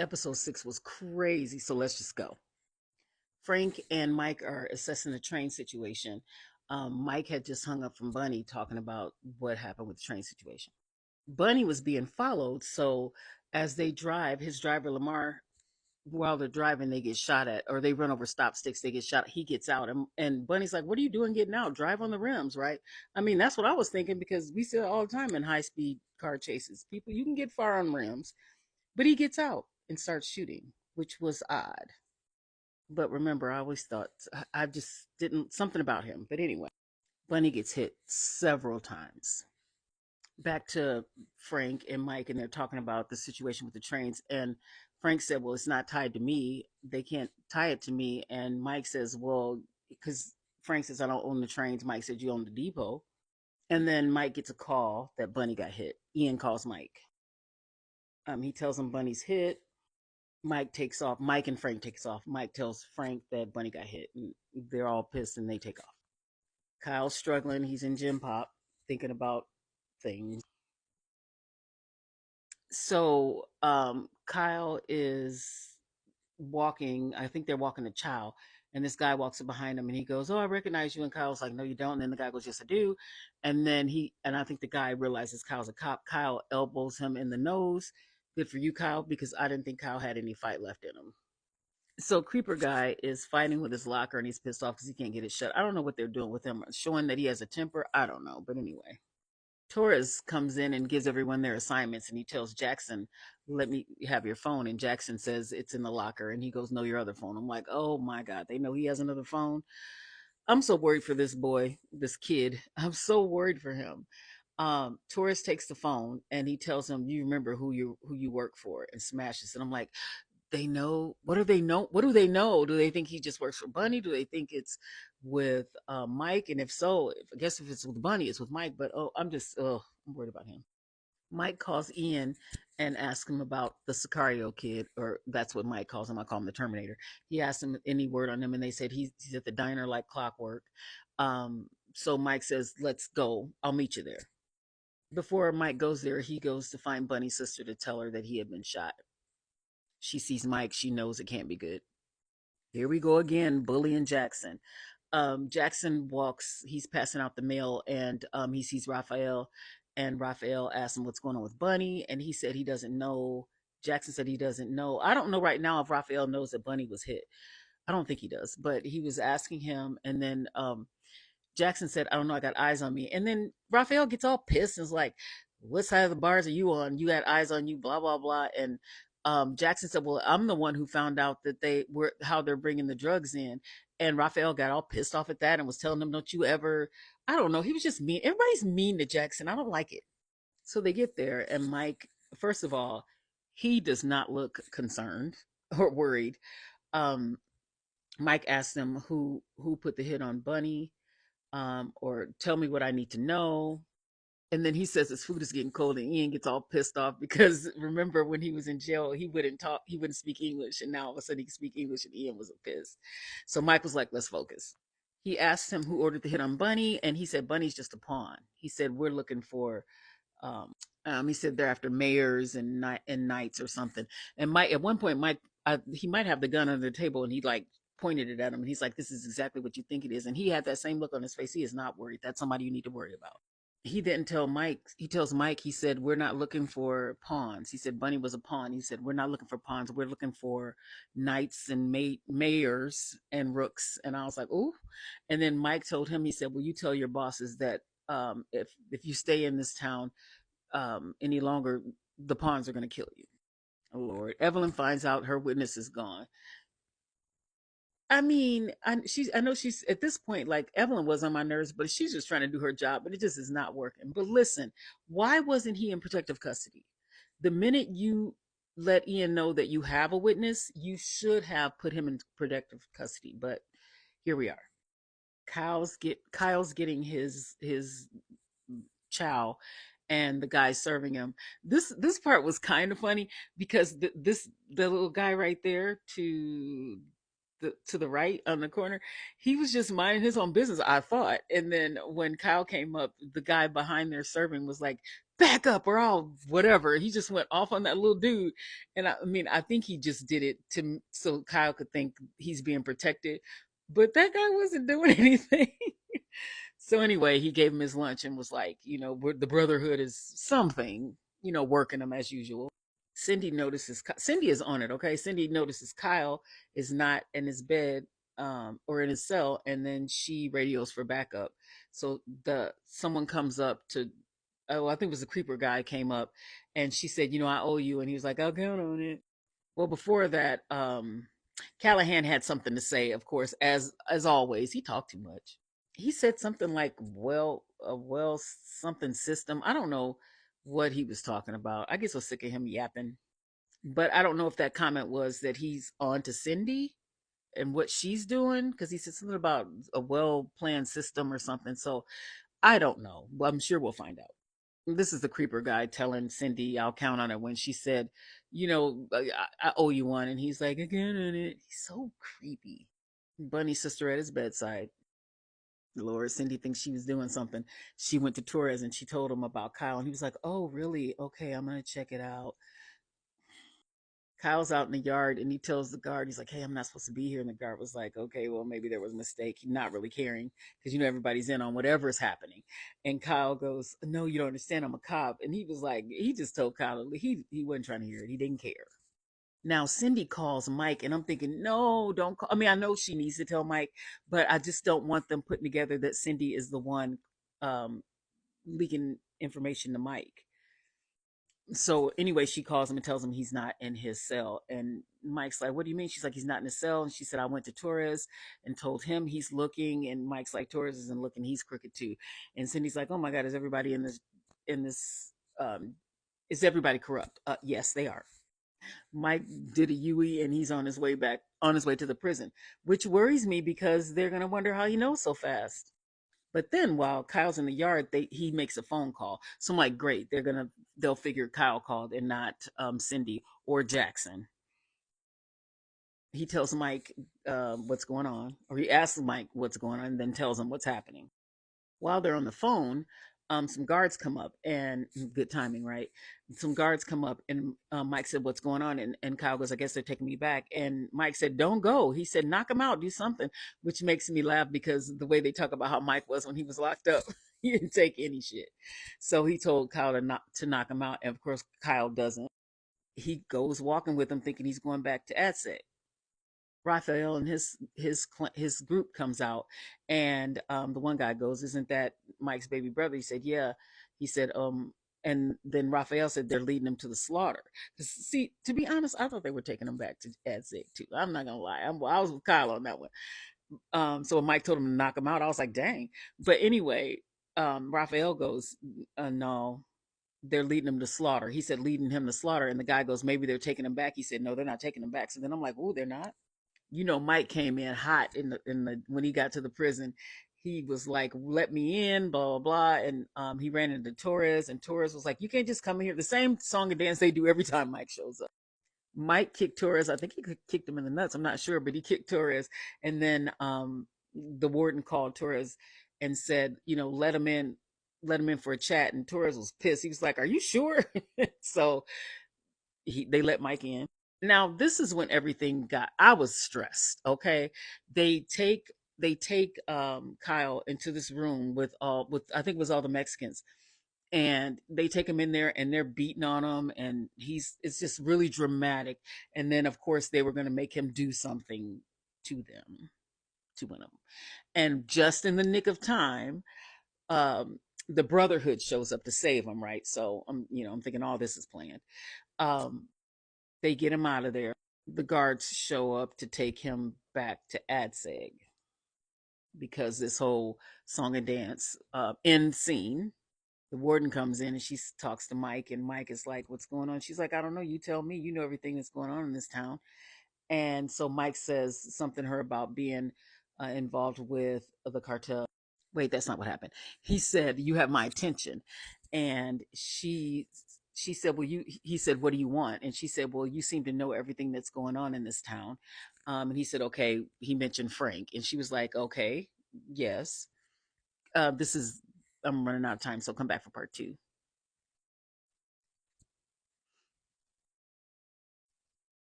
Episode 6 was crazy, so let's just go. Frank and Mike are assessing the train situation. Mike had just hung up from Bunny talking about what happened with the train situation. Bunny was being followed, so as they drive, his driver Lamar, while they're driving, they get shot at, or they run over stop sticks, they get shot. He gets out, and Bunny's like, "What are you doing getting out? Drive on the rims, right?" I mean, that's what I was thinking because we see it all the time in high speed car chases. People, you can get far on rims, but he gets out and starts shooting, which was odd. But remember, I always thought I just didn't something about him. But anyway, Bunny gets hit several times. Back to Frank and Mike, and they're talking about the situation with the trains. And Frank said, "Well, it's not tied to me. They can't tie it to me." And Mike says, "Well, because Frank says I don't own the trains." Mike said, "You own the depot." And then Mike gets a call that Bunny got hit. Ian calls Mike. He tells him Bunny's hit. Mike takes off. Mike and Frank takes off. Mike tells Frank that Bunny got hit. And they're all pissed and they take off. Kyle's struggling. He's in gym pop, thinking about things. So Kyle is walking. I think they're walking to Chow. And this guy walks up behind him and he goes, "Oh, I recognize you." And Kyle's like, "No, you don't." And then the guy goes, "Yes, I do." And I think the guy realizes Kyle's a cop. Kyle elbows him in the nose. Good for you, Kyle, because I didn't think Kyle had any fight left in him. So Creeper guy is fighting with his locker and he's pissed off because he can't get it shut. I don't know what they're doing with him, showing that he has a temper. I don't know, but anyway, Torres comes in and gives everyone their assignments and he tells Jackson, "Let me have your phone." And Jackson says it's in the locker and he goes, "No, your other phone." I'm like, oh my god, they know he has another phone. I'm so worried for this boy, this kid. I'm so worried for him. Torres takes the phone and he tells him, "You remember who you work for?" And smashes it. I'm like, they know. What do they know? What do they know? Do they think he just works for Bunny? Do they think it's with Mike? And if so, I guess if it's with Bunny, it's with Mike. But I'm worried about him. Mike calls Ian and asks him about the Sicario kid, or that's what Mike calls him. I call him the Terminator. He asked him any word on him, and they said he's at the diner like clockwork. So Mike says, "Let's go. I'll meet you there." Before Mike goes there, he goes to find Bunny's sister to tell her that he had been shot. She sees Mike. She knows it can't be good. Here we go again, bullying Jackson. Jackson walks, he's passing out the mail, and he sees Raphael, and Raphael asks him what's going on with Bunny, and he said he doesn't know. Jackson said he doesn't know. I don't know right now if Raphael knows that Bunny was hit. I don't think he does, but he was asking him, and then Jackson said, "I don't know, I got eyes on me." And then Raphael gets all pissed and is like, "What side of the bars are you on? You got eyes on you, blah, blah, blah." And Jackson said, "Well, I'm the one who found out that they were how they're bringing the drugs in." And Raphael got all pissed off at that and was telling them, "Don't you ever," I don't know. He was just mean. Everybody's mean to Jackson. I don't like it. So they get there, and Mike, first of all, he does not look concerned or worried. Um, Mike asked them who put the hit on Bunny, or tell me what I need to know. And then he says his food is getting cold, and Ian gets all pissed off because remember when he was in jail, he wouldn't speak English, and now all of a sudden he can speak English, and Ian was pissed. So Mike was like, "Let's focus." He asked him who ordered the hit on Bunny, and he said Bunny's just a pawn. He said we're looking for. He said they're after mayors and knights or something. And Mike, at one point, he might have the gun under the table, and he like pointed it at him, and he's like, "This is exactly what you think it is." And he had that same look on his face. He is not worried. That's somebody you need to worry about. He didn't tell Mike. He tells Mike, he said, "We're not looking for pawns." He said, "Bunny was a pawn." He said, "We're not looking for pawns. We're looking for knights and mayors and rooks." And I was like, "Ooh." And then Mike told him, he said, "Well, you tell your bosses that if you stay in this town any longer, the pawns are going to kill you." Oh, Lord. Evelyn finds out her witness is gone. I mean, I know she's at this point, like Evelyn was on my nerves, but she's just trying to do her job, but it just is not working. But listen, why wasn't he in protective custody? The minute you let Ian know that you have a witness, you should have put him in protective custody. But here we are. Kyle's getting his chow, and the guy serving him. This part was kind of funny because the little guy right there to the right on the corner, he was just minding his own business, I thought. And then when Kyle came up, the guy behind there serving was like, back up or I'll whatever. He just went off on that little dude. And I mean, I think he just did it to so Kyle could think he's being protected. But that guy wasn't doing anything. So anyway, he gave him his lunch and was like, the brotherhood is something, working them as usual. Cindy notices Cindy is on it, okay? Cindy notices Kyle is not in his bed or in his cell, and then she radios for backup. So the someone comes up to, oh, I think it was the creeper guy came up, and she said, I owe you, and he was like, I'll count on it. Well, before that, Callahan had something to say, of course, as always. He talked too much. He said something like, well something system. I don't know what he was talking about. I guess I was sick of him yapping. But I don't know if that comment was that he's on to Cindy and what she's doing, because he said something about a well planned system or something. So I don't know. But I'm sure we'll find out. This is the creeper guy telling Cindy, I'll count on it, when she said, I owe you one. And he's like, again on it. He's so creepy. Bunny's sister at his bedside. Lord, Cindy thinks she was doing something. She went to Torres and she told him about Kyle. And he was like, oh, really? Okay, I'm going to check it out. Kyle's out in the yard and he tells the guard, he's like, hey, I'm not supposed to be here. And the guard was like, okay, well, maybe there was a mistake. He's not really caring because, everybody's in on whatever's happening. And Kyle goes, no, you don't understand. I'm a cop. And he was like, he just told Kyle, he wasn't trying to hear it. He didn't care. Now, Cindy calls Mike, and I'm thinking, no, don't call. I mean, I know she needs to tell Mike, but I just don't want them putting together that Cindy is the one um, leaking information to Mike. So anyway, she calls him and tells him he's not in his cell. And Mike's like, what do you mean? She's like, he's not in his cell. And she said, I went to Torres and told him he's looking. And Mike's like, Torres isn't looking. He's crooked too. And Cindy's like, oh my God, is everybody in this, is everybody corrupt? Yes, they are. Mike did a Yui and he's on his way to the prison, which worries me because they're going to wonder how he knows so fast. But then while Kyle's in the yard, he makes a phone call. So I'm like, great, they'll figure Kyle called and not Cindy or Jackson. He tells Mike what's going on, or he asks Mike what's going on, and then tells him what's happening. While they're on the phone, some guards come up, and good timing, right? Some guards come up, and Mike said, what's going on? And Kyle goes, I guess they're taking me back. And Mike said, don't go. He said, knock him out, do something, which makes me laugh because the way they talk about how Mike was when he was locked up, he didn't take any shit. So he told Kyle to knock him out. And of course, Kyle doesn't. He goes walking with him thinking he's going back to AdSec. Raphael and his group comes out, and the one guy goes, "Isn't that Mike's baby brother?" He said, "Yeah." He said, and then Raphael said they're leading him to the slaughter. See, to be honest, I thought they were taking him back to Adzig too. I'm not gonna lie, I was with Kyle on that one. So when Mike told him to knock him out, I was like, "Dang!" But anyway, Raphael goes, "No." They're leading him to slaughter. He said, leading him to slaughter. And the guy goes, maybe they're taking him back. He said, no, they're not taking him back. So then I'm like, oh, they're not. Mike came in hot in the when he got to the prison. He was like, "Let me in," blah blah blah, and he ran into Torres, and Torres was like, "You can't just come in here." The same song and dance they do every time Mike shows up. Mike kicked Torres. I think he kicked him in the nuts. I'm not sure, but he kicked Torres, and then the warden called Torres and said, let him in for a chat. And Torres was pissed. He was like, "Are you sure?" So they let Mike in. Now this is when everything got, I was stressed. Okay. They take Kyle into this room with I think it was all the Mexicans, and they take him in there and they're beating on him, and it's just really dramatic. And then of course they were going to make him do something to them, to one of them. And just in the nick of time, um the brotherhood shows up to save him, right? So I'm thinking all this is planned. um they get him out of there. The guards show up to take him back to Adseg because this whole song and dance end scene. The warden comes in and she talks to Mike, and Mike is like, "What's going on?" She's like, "I don't know. You tell me. You know everything that's going on in this town." And so Mike says something to her about being involved with the cartel. Wait, that's not what happened. He said, "You have my attention," and she said, "Well, you." He said, "What do you want?" And she said, "Well, you seem to know everything that's going on in this town." And he said, "Okay." He mentioned Frank, and she was like, "Okay, yes." This is I'm running out of time, so come back for part two.